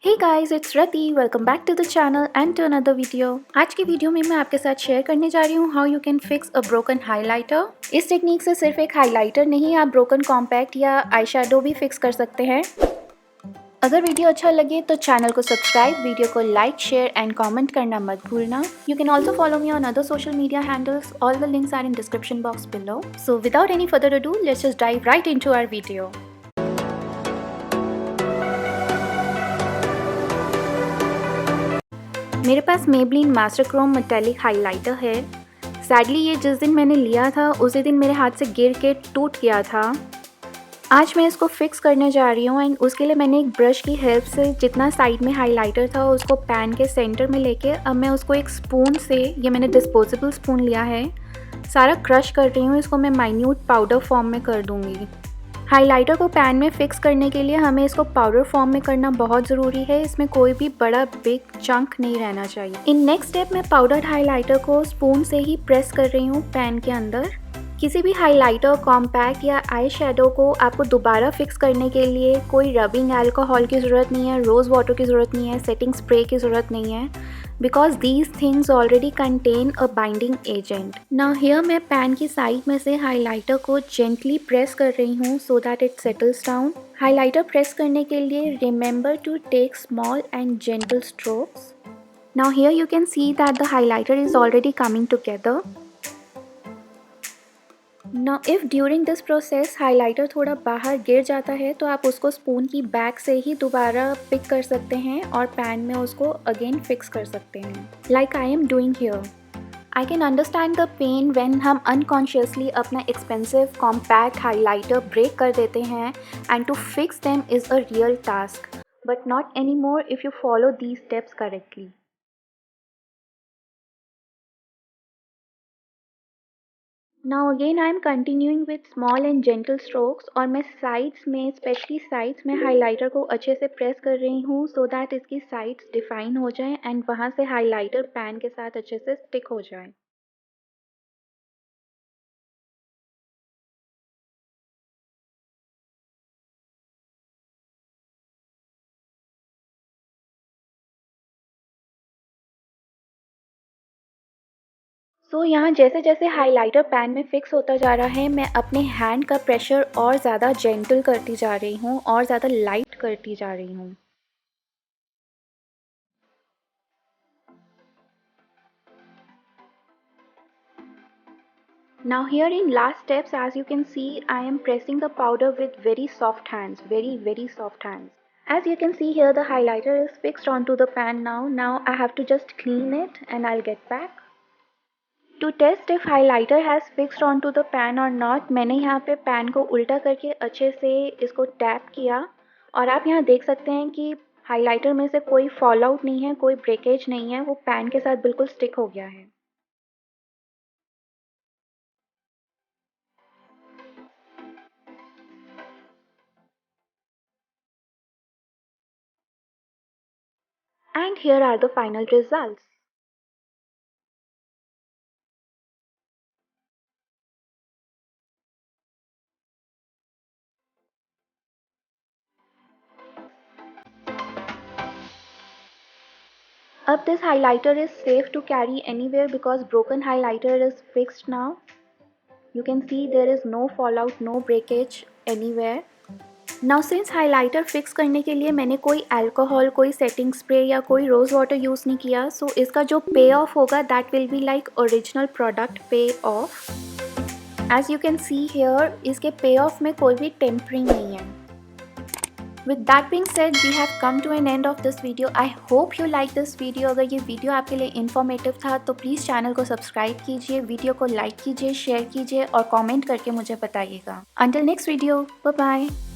Hey guys, it's Rati. Welcome back to the channel and to another video. आज की video में मैं आपके साथ शेयर करने जा रही हूँ how you can fix a broken highlighter. इस टेक्निक से सिर्फ एक हाइलाइटर नहीं, आप ब्रोकन कॉम्पैक्ट या आई शैडो भी फिक्स कर सकते हैं। अगर वीडियो अच्छा लगे तो चैनल को सब्सक्राइब, वीडियो को लाइक, शेयर एंड कमेंट करना मत भूलना। You can also follow me on other social media handles. All the links are in description box below. So without any further ado, let's just dive right into our video. मेरे पास Maybelline master chrome metallic highlighter है। Sadly ये जिस दिन मैंने लिया था उसी दिन मेरे हाथ से गिर के टूट गया था। आज मैं इसको फिक्स करने जा रही हूँ एंड उसके लिए मैंने एक ब्रश की हेल्प से जितना साइड में हाइलाइटर था उसको पैन के सेंटर में लेके अब मैं उसको एक स्पून से, ये मैंने डिस्पोजेबल स्पून लिया है, सारा क्रश कर रही हूँ। इसको मैं माइन्यूट पाउडर फॉर्म में कर दूँगी। हाइलाइटर को पैन में फिक्स करने के लिए हमें इसको पाउडर फॉर्म में करना बहुत ज़रूरी है। इसमें कोई भी बड़ा बिग चंक नहीं रहना चाहिए। इन नेक्स्ट स्टेप मैं पाउडर्ड हाइलाइटर को स्पून से ही प्रेस कर रही हूँ पैन के अंदर। किसी भी हाइलाइटर, कॉम्पैक्ट या आई शैडो को आपको दोबारा फिक्स करने के लिए कोई रबिंग अल्कोहल की ज़रूरत नहीं है, रोज़ वाटर की ज़रूरत नहीं है, सेटिंग स्प्रे की ज़रूरत नहीं है, because these things already contain a binding agent. Now here मैं पैन की साइड में से हाइलाइटर को gently प्रेस कर रही हूँ so that it settles down. Highlighter press करने के लिए remember to take small and gentle strokes. Now here you can see that the highlighter is already coming together. Now if during this process highlighter थोड़ा बाहर गिर जाता है तो आप उसको स्पून की बैक से ही दोबारा पिक कर सकते हैं और पैन में उसको अगेन फिक्स कर सकते हैं, like I am doing here. I can understand the pain when हम unconsciously अपना एक्सपेंसिव कॉम्पैक्ट हाइलाइटर ब्रेक कर देते हैं and to fix them is a real task, but not anymore if you follow these steps correctly. Now again I am continuing with small and gentle strokes और मैं sides में, specially sides में highlighter को अच्छे से press कर रही हूँ so that इसकी साइड्स डिफाइन हो जाएं एंड वहाँ से हाइलाइटर पैन के साथ अच्छे से स्टिक हो जाए। यहाँ जैसे जैसे हाइलाइटर पैन में फिक्स होता जा रहा है मैं अपने हैंड का प्रेशर और ज़्यादा जेंटल करती जा रही हूँ और ज़्यादा लाइट करती जा रही हूँ। Now here in last steps, as you can see, I am pressing the powder with very soft hands, very soft hands. As you can see here, the highlighter is fixed onto the pan now. Now I have to just clean it and I'll get back. To test if highlighter has fixed onto the pan or not, मैंने यहाँ पे pan को उल्टा करके अच्छे से इसको tap किया और आप यहाँ देख सकते हैं कि हाइलाइटर में से कोई फॉल आउट नहीं है, कोई ब्रेकेज नहीं है, वो पैन के साथ बिल्कुल स्टिक हो गया है। And here are the final results. अब this highlighter is safe to carry anywhere because broken highlighter is fixed now. You can see there is no fallout, no breakage anywhere. Now since highlighter fix करने के लिए मैंने कोई alcohol, कोई setting spray या कोई rose water use नहीं किया, सो इसका जो पे ऑफ होगा that will be like original product pay off. As you can see here, इसके पे ऑफ में कोई भी टेम्परिंग नहीं है। With that being said, we have come to an end of this video. I hope you like this video. अगर ये video आपके लिए इन्फॉर्मेटिव था तो प्लीज़ चैनल को सब्सक्राइब कीजिए, वीडियो को लाइक कीजिए, शेयर कीजिए और कमेंट करके मुझे बताइएगा। Until next video, bye bye.